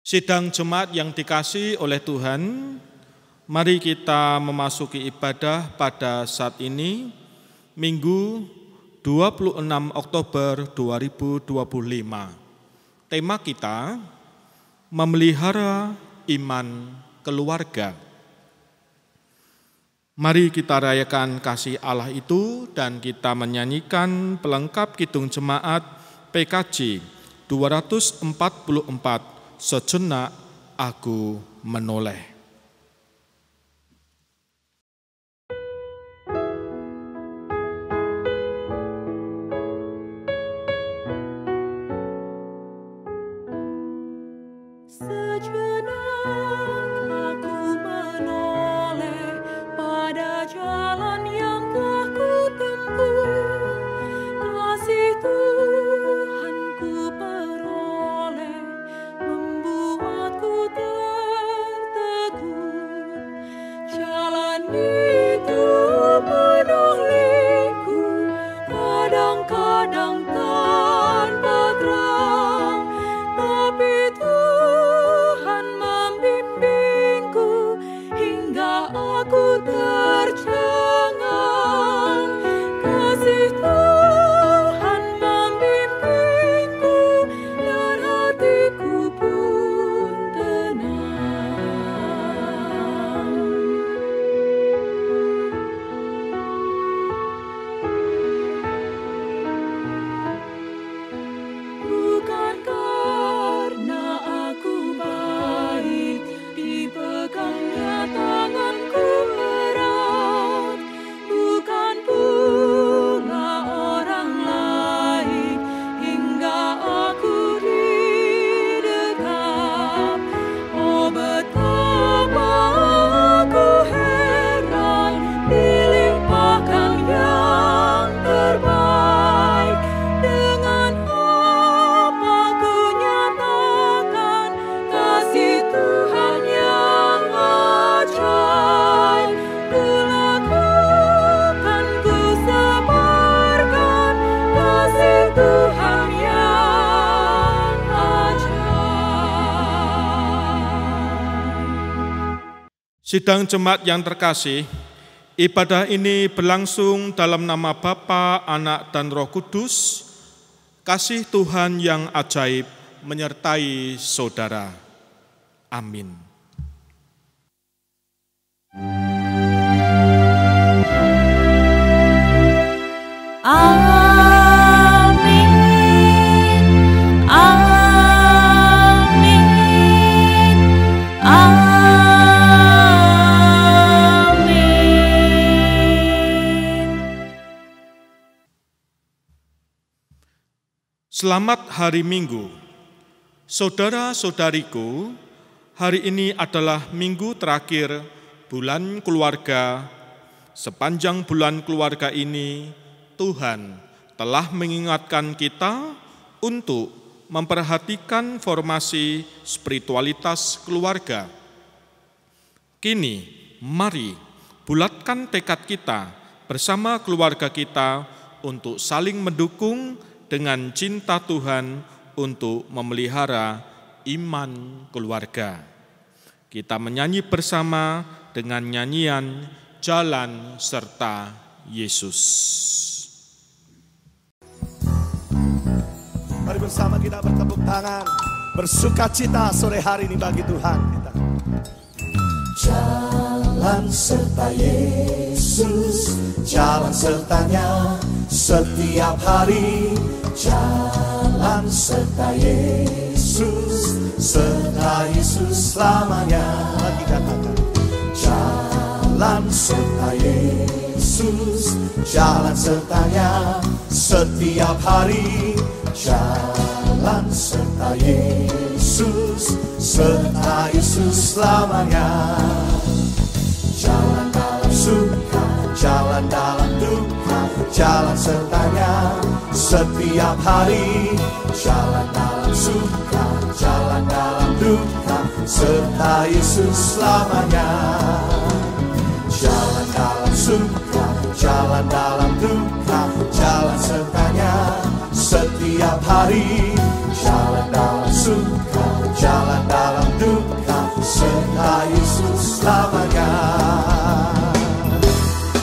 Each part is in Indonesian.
Sidang jemaat yang dikasihi oleh Tuhan, mari kita memasuki ibadah pada saat ini, Minggu 26 Oktober 2025. Tema kita, memelihara iman keluarga. Mari kita rayakan kasih Allah itu dan kita menyanyikan pelengkap kidung jemaat PKJ 244, Sejenak Aku Menoleh. Sidang jemaat yang terkasih, ibadah ini berlangsung dalam nama Bapa, Anak, dan Roh Kudus. Kasih Tuhan yang ajaib menyertai saudara. Amin. Selamat hari Minggu. Saudara-saudariku, hari ini adalah minggu terakhir bulan keluarga. Sepanjang bulan keluarga ini, Tuhan telah mengingatkan kita untuk memperhatikan formasi spiritualitas keluarga. Kini, mari bulatkan tekad kita bersama keluarga kita untuk saling mendukung dengan cinta Tuhan untuk memelihara iman keluarga. Kita menyanyi bersama dengan nyanyian Jalan Serta Yesus. Mari bersama kita bertepuk tangan, bersuka cita sore hari ini bagi Tuhan kita. Jalan serta Yesus, jalan sertanya setiap hari. Jalan serta Yesus, serta Yesus selamanya. Lagi katakan, jalan serta Yesus, jalan sertanya setiap hari. Jalan serta Yesus, serta Yesus selamanya. Jalan dalam suka, jalan dalam duka, jalan sertanya setiap hari. Jalan dalam suka, jalan dalam duka, serta Yesus selamanya. Jalan dalam suka, jalan dalam duka, jalan sertanya setiap hari. Jalan dalam suka, jalan dalam serta Yesus selamanya.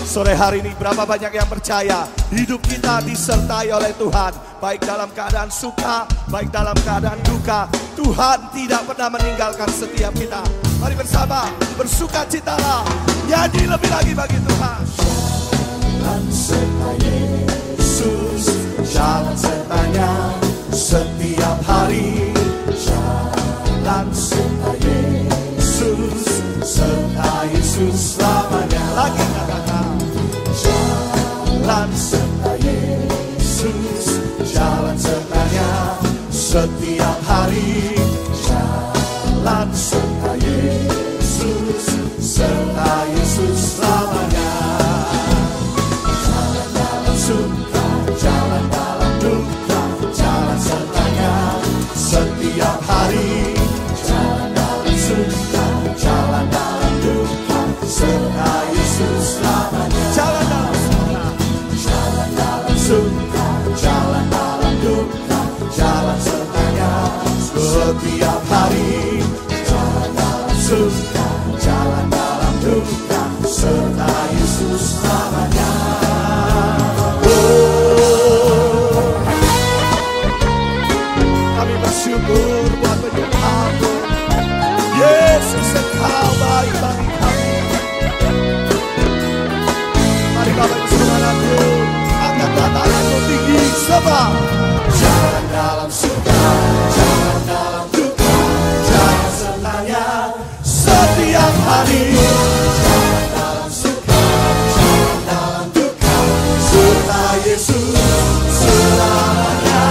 Sore hari ini berapa banyak yang percaya hidup kita disertai oleh Tuhan, baik dalam keadaan suka, baik dalam keadaan duka. Tuhan tidak pernah meninggalkan setiap kita. Mari bersama bersukacitalah, nyanyi lebih lagi bagi Tuhan. Jalan serta Yesus, jalan sertanya setiap hari. Jalan serta Yesus, serta Yesus selamanya. Lagi katakan, jalan serta Yesus, jalan sertanya setiap hari. Jalan serta Yesus, serta Yesus selamanya. Jalan dalam suka, jalan dalam duka, jalan sertanya setiap hari. Jalan dalam suka, jalan dalam duka, serta Yesus selamanya. Jalan dalam suka, jalan dalam suka, jalan dalam duka, jalan sertanya setiap hari. Jalan dalam suka, jalan dalam duka, serta Yesus selamanya. Kami bersyukur buat penyertaan-Mu. Yesus, Engkau baik bagi kami. Mari Bapak Ibu Saudaraku, angkatlah tanganmu tinggi sebab jalan dalam suka, jalan dalam duka, jalan sertanya setiap hari. Jalan dalam suka, jalan dalam duka, serta Yesus selamanya.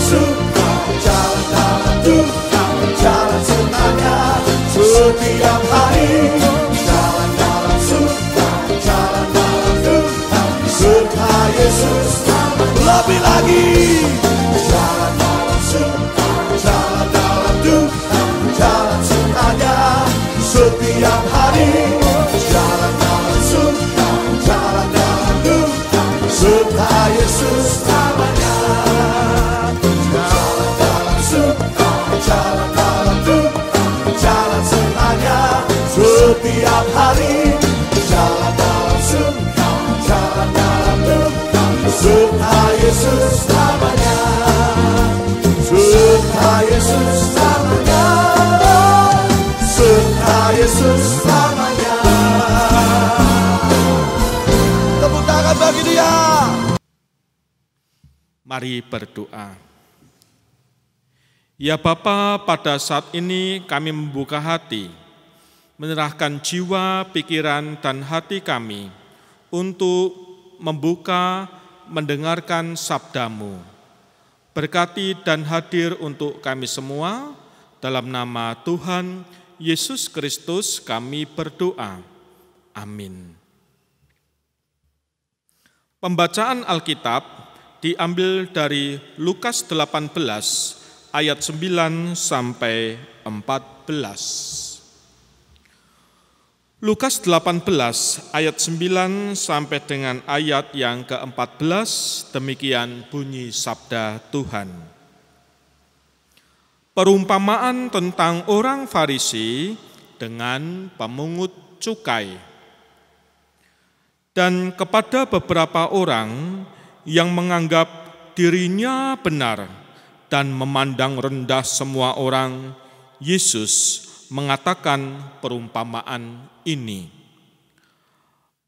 Suka, jalan dalam duka, jalan sertanya setiap hari. Jalan dalam suka, jalan dalam duka, serta Yesus lebih lagi. Jalan dalam suka, jalan dalam duka, jalan sertanya setiap hari. Jalan dalam suka, jalan dalam duka, serta Yesus selamanya. Jalan dalam suka, jalan dalam duka, jalan sertanya setiap hari. Jalan dalam suka, jalan dalam duka, serta Yesus selamanya. Serta Yesus selamanya. Serta Yesus selamanya. Tepuk tangan bagi Dia. Mari berdoa. Ya Bapa, pada saat ini kami membuka hati, menyerahkan jiwa, pikiran, dan hati kami untuk membuka, mendengarkan sabda-Mu. Berkati dan hadir untuk kami semua, dalam nama Tuhan Yesus Kristus kami berdoa. Amin. Pembacaan Alkitab diambil dari Lukas 18 ayat 9 sampai 14. Lukas 18 ayat 9 sampai dengan ayat yang ke-14, demikian bunyi sabda Tuhan. Perumpamaan tentang orang Farisi dengan pemungut cukai. Dan kepada beberapa orang yang menganggap dirinya benar dan memandang rendah semua orang, Yesus mengatakan perumpamaan ini.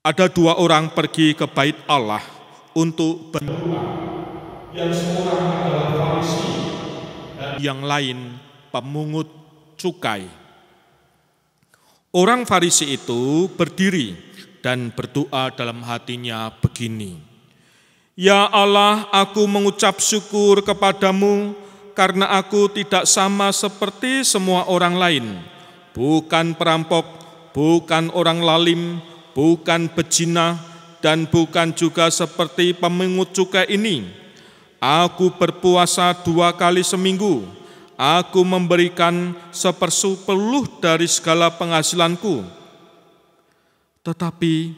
Ada dua orang pergi ke bait Allah untuk berdoa, yang seorang adalah Farisi dan yang lain pemungut cukai. Orang Farisi itu berdiri dan berdoa dalam hatinya begini, Ya Allah, aku mengucap syukur kepadamu karena aku tidak sama seperti semua orang lain, bukan perampok, bukan orang lalim, bukan pezina, dan bukan juga seperti pemungut cukai ini. Aku berpuasa 2 kali seminggu, aku memberikan 1/10 dari segala penghasilanku. Tetapi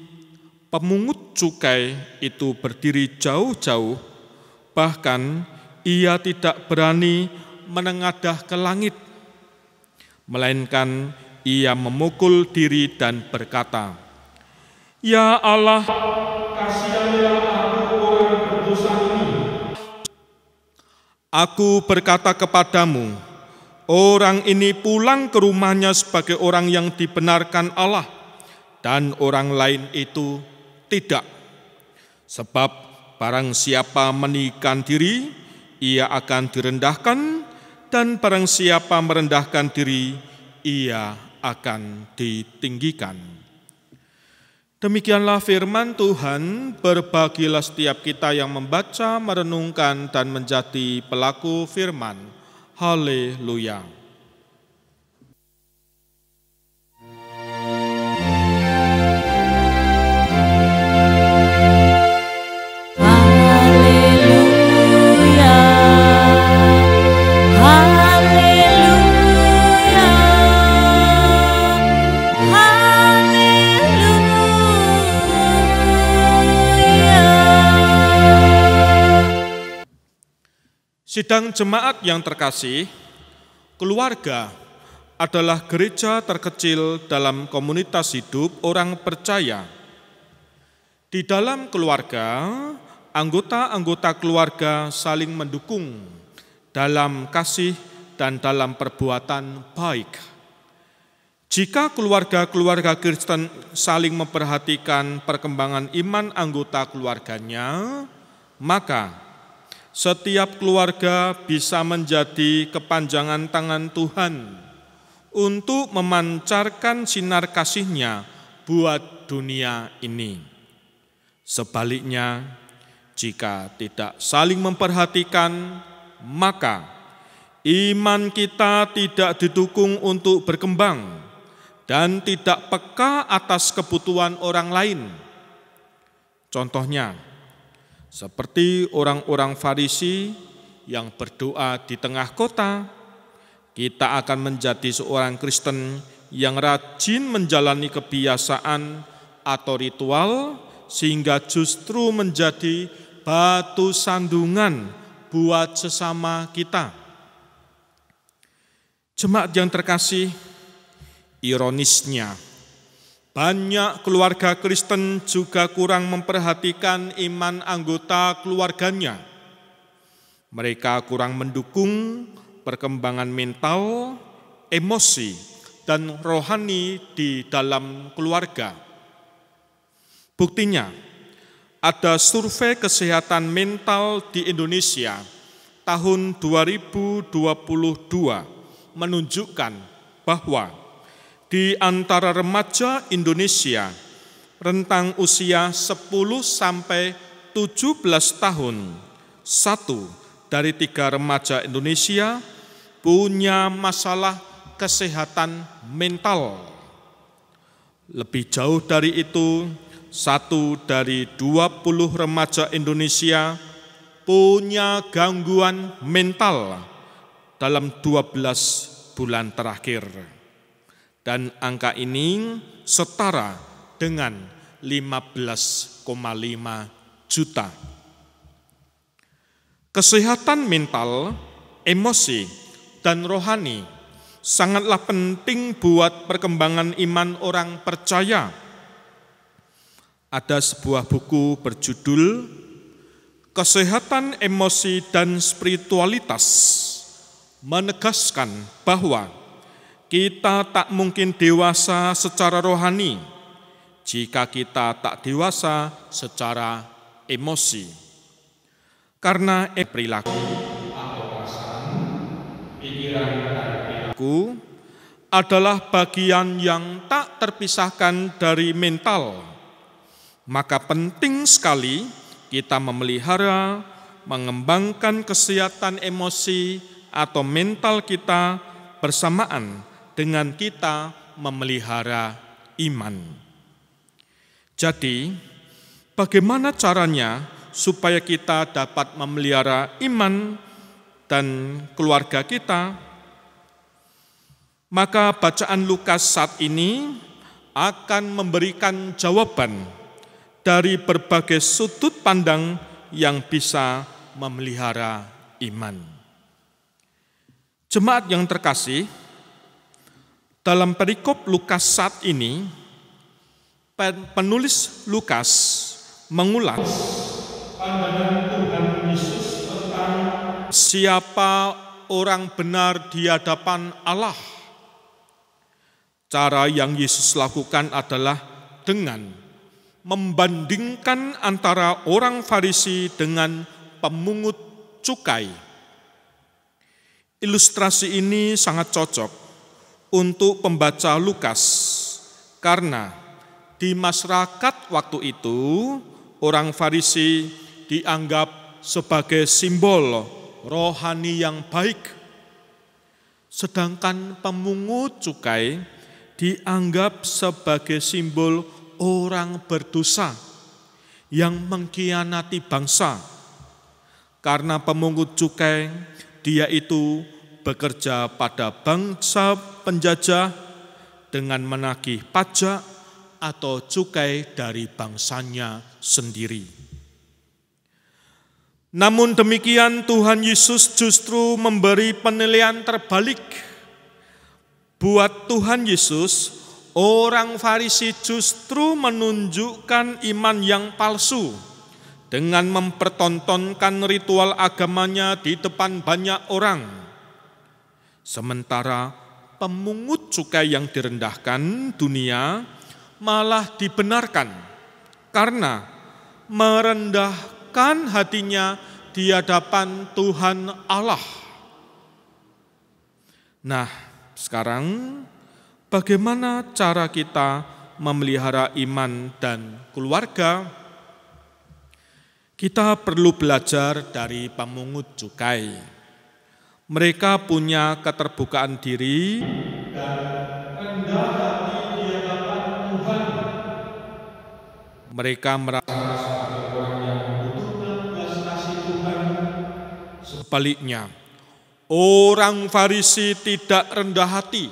pemungut cukai itu berdiri jauh-jauh, bahkan ia tidak berani menengadah ke langit. melainkan ia memukul diri dan berkata, "Ya Allah, kasihanlah aku orang berdosa ini." Aku berkata kepadamu, orang ini pulang ke rumahnya sebagai orang yang dibenarkan Allah, dan orang lain itu tidak. Sebab barang siapa meninggikan diri, ia akan direndahkan, dan barang siapa merendahkan diri, ia akan ditinggikan. Demikianlah firman Tuhan. Berbahagialah setiap kita yang membaca, merenungkan, dan menjadi pelaku firman. Haleluya. Sidang jemaat yang terkasih, keluarga adalah gereja terkecil dalam komunitas hidup orang percaya. Di dalam keluarga, anggota-anggota keluarga saling mendukung dalam kasih dan dalam perbuatan baik. Jika keluarga-keluarga Kristen saling memperhatikan perkembangan iman anggota keluarganya, maka setiap keluarga bisa menjadi kepanjangan tangan Tuhan untuk memancarkan sinar kasih-Nya buat dunia ini. Sebaliknya, jika tidak saling memperhatikan, maka iman kita tidak didukung untuk berkembang dan tidak peka atas kebutuhan orang lain. Contohnya, seperti orang-orang Farisi yang berdoa di tengah kota, kita akan menjadi seorang Kristen yang rajin menjalani kebiasaan atau ritual sehingga justru menjadi batu sandungan buat sesama kita. Jemaat yang terkasih, ironisnya, banyak keluarga Kristen juga kurang memperhatikan iman anggota keluarganya. Mereka kurang mendukung perkembangan mental, emosi, dan rohani di dalam keluarga. Buktinya, ada survei kesehatan mental di Indonesia tahun 2022 menunjukkan bahwa di antara remaja Indonesia rentang usia 10 sampai 17 tahun, 1 dari 3 remaja Indonesia punya masalah kesehatan mental. Lebih jauh dari itu, 1 dari 20 remaja Indonesia punya gangguan mental dalam 12 bulan terakhir. Dan angka ini setara dengan 15,5 juta. Kesehatan mental, emosi, dan rohani sangatlah penting buat perkembangan iman orang percaya. Ada sebuah buku berjudul Kesehatan Emosi dan Spiritualitas menegaskan bahwa kita tak mungkin dewasa secara rohani jika kita tak dewasa secara emosi. Karena perilaku atau perasaan, pikiran dan perilaku adalah bagian yang tak terpisahkan dari mental. Maka penting sekali kita memelihara, mengembangkan kesehatan emosi atau mental kita bersamaan dengan kita memelihara iman. Jadi, bagaimana caranya supaya kita dapat memelihara iman dan keluarga kita? Maka bacaan Lukas saat ini akan memberikan jawaban dari berbagai sudut pandang yang bisa memelihara iman. Jemaat yang terkasih, Dalam perikop Lukas saat ini, penulis Lukas mengulas pandangan Tuhan Yesus tentang siapa orang benar di hadapan Allah. Cara yang Yesus lakukan adalah dengan membandingkan antara orang Farisi dengan pemungut cukai. Ilustrasi ini sangat cocok untuk pembaca Lukas, karena di masyarakat waktu itu orang Farisi dianggap sebagai simbol rohani yang baik, sedangkan pemungut cukai dianggap sebagai simbol orang berdosa yang mengkhianati bangsa. Karena pemungut cukai, dia itu bekerja pada bangsa penjajah dengan menagih pajak atau cukai dari bangsanya sendiri. Namun demikian Tuhan Yesus justru memberi penilaian terbalik. Buat Tuhan Yesus, orang Farisi justru menunjukkan iman yang palsu dengan mempertontonkan ritual agamanya di depan banyak orang. Sementara pemungut cukai yang direndahkan dunia malah dibenarkan karena merendahkan hatinya di hadapan Tuhan Allah. Nah, sekarang bagaimana cara kita memelihara iman dan keluarga? Kita perlu belajar dari pemungut cukai. Mereka punya keterbukaan diri dan rendah hati di hadapan Tuhan. Mereka merasa sebagai orang yang membutuhkan belas kasih Tuhan. Sebaliknya, orang Farisi tidak rendah hati,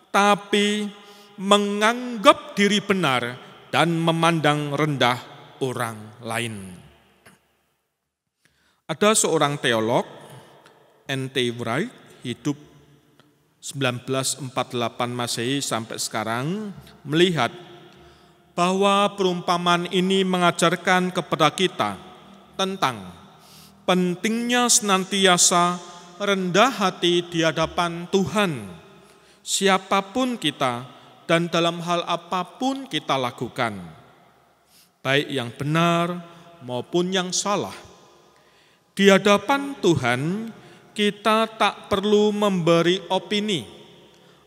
tapi menganggap diri benar dan memandang rendah orang lain. Ada seorang teolog, N.T. Wright, hidup 1948 Masehi sampai sekarang, melihat bahwa perumpamaan ini mengajarkan kepada kita tentang pentingnya senantiasa rendah hati di hadapan Tuhan, siapapun kita dan dalam hal apapun kita lakukan, baik yang benar maupun yang salah. Di hadapan Tuhan, kita tak perlu memberi opini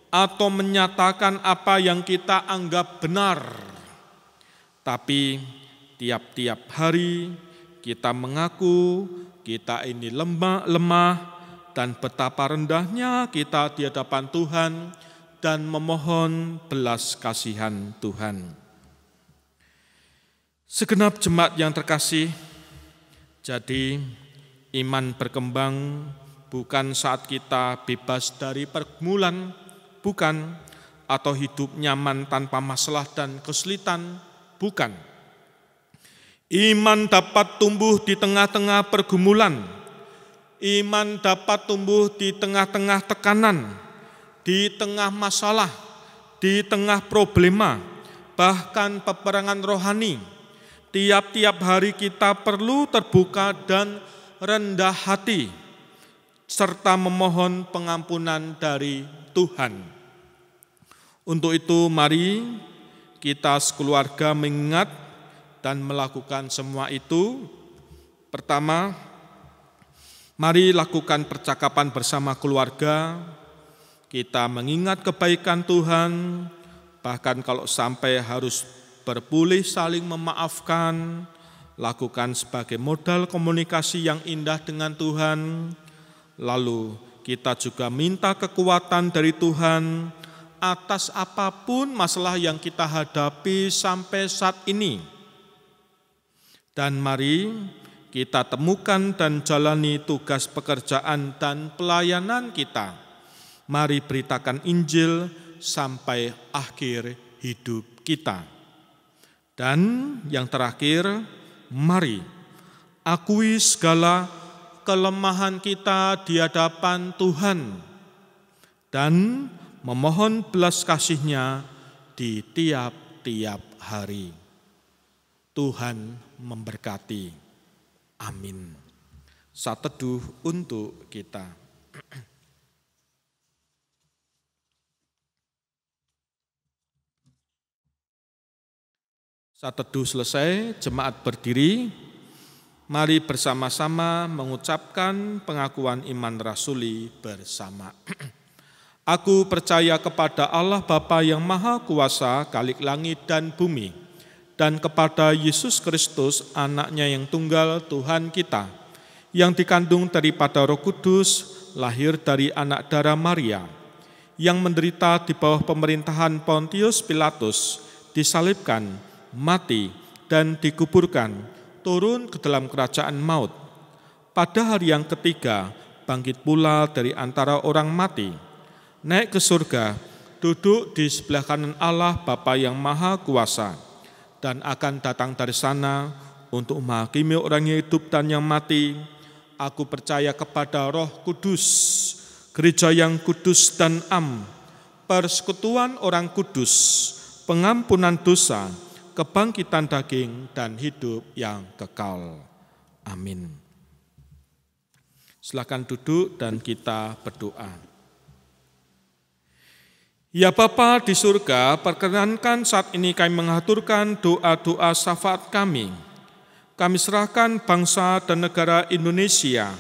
atau menyatakan apa yang kita anggap benar. Tapi tiap-tiap hari kita mengaku kita ini lemah dan betapa rendahnya kita di hadapan Tuhan dan memohon belas kasihan Tuhan. Segenap jemaat yang terkasih, jadi iman berkembang bukan saat kita bebas dari pergumulan, bukan, atau hidup nyaman tanpa masalah dan kesulitan, bukan. Iman dapat tumbuh di tengah-tengah pergumulan, iman dapat tumbuh di tengah-tengah tekanan, di tengah masalah, di tengah problema, bahkan peperangan rohani. Tiap-tiap hari kita perlu terbuka dan rendah hati, serta memohon pengampunan dari Tuhan. Untuk itu mari kita sekeluarga mengingat dan melakukan semua itu. Pertama, mari lakukan percakapan bersama keluarga. Kita mengingat kebaikan Tuhan, bahkan kalau sampai harus berpulih saling memaafkan, lakukan sebagai modal komunikasi yang indah dengan Tuhan. Lalu kita juga minta kekuatan dari Tuhan atas apapun masalah yang kita hadapi sampai saat ini. Dan mari kita temukan dan jalani tugas pekerjaan dan pelayanan kita. Mari beritakan Injil sampai akhir hidup kita. Dan yang terakhir, mari akui segala kelemahan kita di hadapan Tuhan dan memohon belas kasih-Nya di tiap-tiap hari. Tuhan memberkati. Amin. Sateduh untuk kita. Sateduh selesai, jemaat berdiri. Mari bersama-sama mengucapkan pengakuan iman rasuli bersama. Aku percaya kepada Allah Bapa yang Maha Kuasa, Khalik langit dan bumi, dan kepada Yesus Kristus, Anak-Nya yang tunggal, Tuhan kita, yang dikandung daripada Roh Kudus, lahir dari anak darah Maria, yang menderita di bawah pemerintahan Pontius Pilatus, disalibkan, mati, dan dikuburkan, turun ke dalam kerajaan maut. Pada hari yang ketiga, bangkit pula dari antara orang mati, naik ke surga, duduk di sebelah kanan Allah Bapa yang Maha Kuasa, dan akan datang dari sana untuk menghakimi orang yang hidup dan yang mati. Aku percaya kepada Roh Kudus, gereja yang kudus dan am, persekutuan orang kudus, pengampunan dosa, kebangkitan daging, dan hidup yang kekal. Amin. Silakan duduk dan kita berdoa. Ya Bapa di surga, perkenankan saat ini kami mengaturkan doa-doa syafaat kami. Kami serahkan bangsa dan negara Indonesia.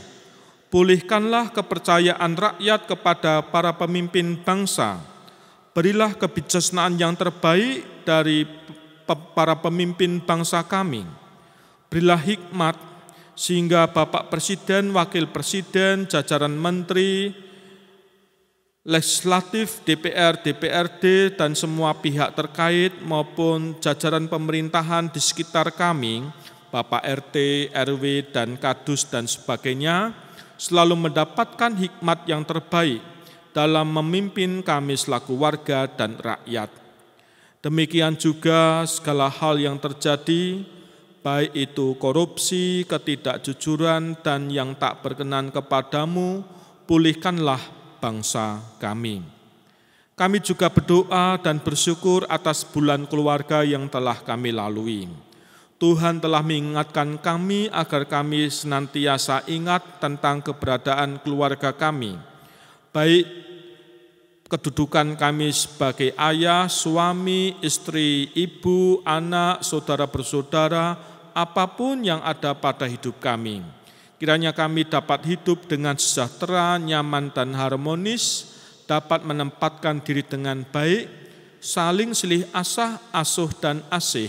Pulihkanlah kepercayaan rakyat kepada para pemimpin bangsa. Berilah kebijaksanaan yang terbaik dari para pemimpin bangsa kami. Berilah hikmat sehingga Bapak Presiden, Wakil Presiden, jajaran Menteri, Legislatif, DPR, DPRD, dan semua pihak terkait maupun jajaran pemerintahan di sekitar kami, Bapak RT, RW, dan Kadus, dan sebagainya, selalu mendapatkan hikmat yang terbaik dalam memimpin kami selaku warga dan rakyat. Demikian juga segala hal yang terjadi, baik itu korupsi, ketidakjujuran, dan yang tak berkenan kepadamu, pulihkanlah bangsa kami. Kami juga berdoa dan bersyukur atas bulan keluarga yang telah kami lalui. Tuhan telah mengingatkan kami agar kami senantiasa ingat tentang keberadaan keluarga kami, baik kedudukan kami sebagai ayah, suami, istri, ibu, anak, saudara bersaudara, apapun yang ada pada hidup kami. Kiranya kami dapat hidup dengan sejahtera, nyaman, dan harmonis, dapat menempatkan diri dengan baik, saling silih asah, asuh, dan asih,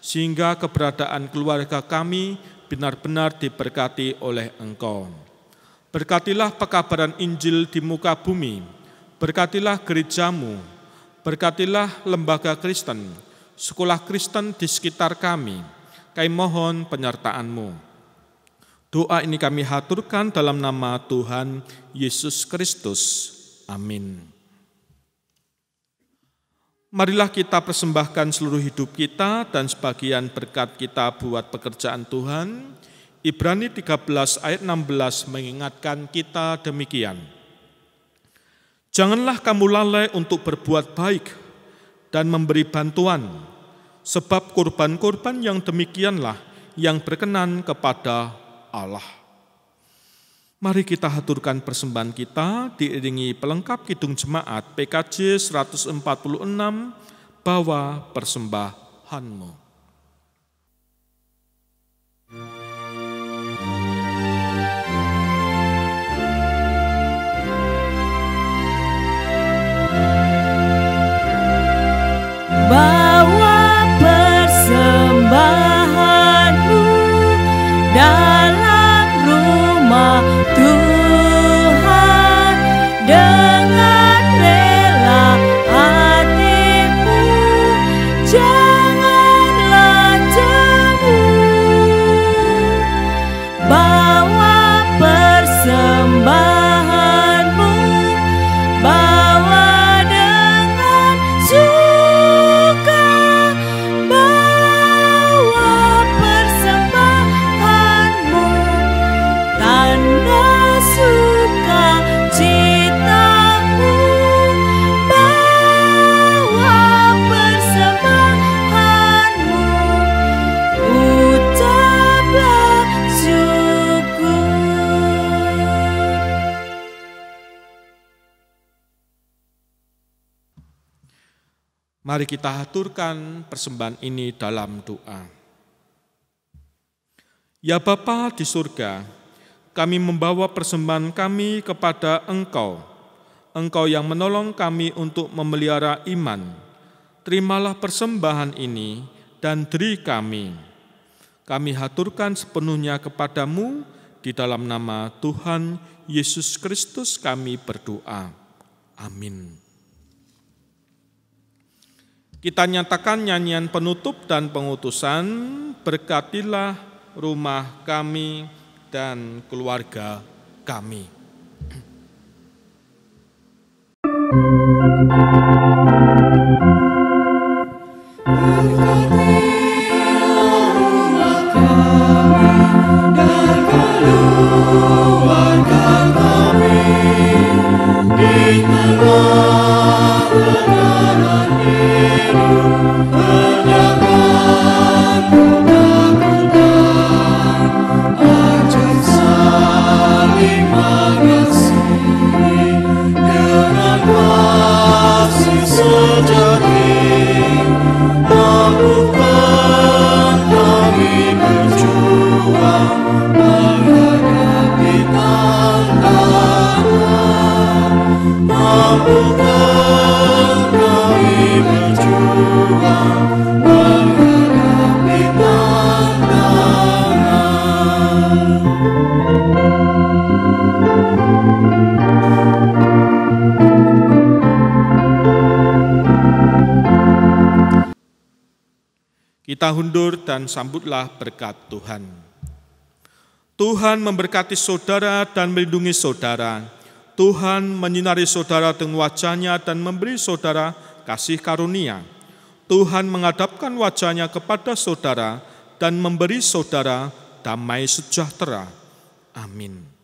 sehingga keberadaan keluarga kami benar-benar diberkati oleh Engkau. Berkatilah pekabaran Injil di muka bumi, berkatilah gerejamu, berkatilah lembaga Kristen, sekolah Kristen di sekitar kami. Kami mohon penyertaan-Mu. Doa ini kami haturkan dalam nama Tuhan Yesus Kristus. Amin. Marilah kita persembahkan seluruh hidup kita dan sebagian berkat kita buat pekerjaan Tuhan. Ibrani 13 ayat 16 mengingatkan kita demikian. Janganlah kamu lalai untuk berbuat baik dan memberi bantuan, sebab kurban-kurban yang demikianlah yang berkenan kepada Allah. Mari kita haturkan persembahan kita diiringi pelengkap kidung jemaat PKJ 146, bawa persembahanmu. Bawa persembahanmu dalam rumah Tuhan dengan rela hatimu, jangan Mari kita haturkan persembahan ini dalam doa. Ya Bapa di surga, kami membawa persembahan kami kepada Engkau. Engkau yang menolong kami untuk memelihara iman. Terimalah persembahan ini dan diri kami. Kami haturkan sepenuhnya kepadamu, di dalam nama Tuhan Yesus Kristus kami berdoa. Amin. Kita nyatakan nyanyian penutup dan pengutusan, berkatilah rumah kami dan keluarga kami. Kita hundur dan sambutlah berkat Tuhan. Tuhan memberkati saudara dan melindungi saudara. Tuhan menyinari saudara dengan wajah-Nya dan memberi saudara kasih karunia. Tuhan menghadapkan wajah-Nya kepada saudara dan memberi saudara damai sejahtera. Amin.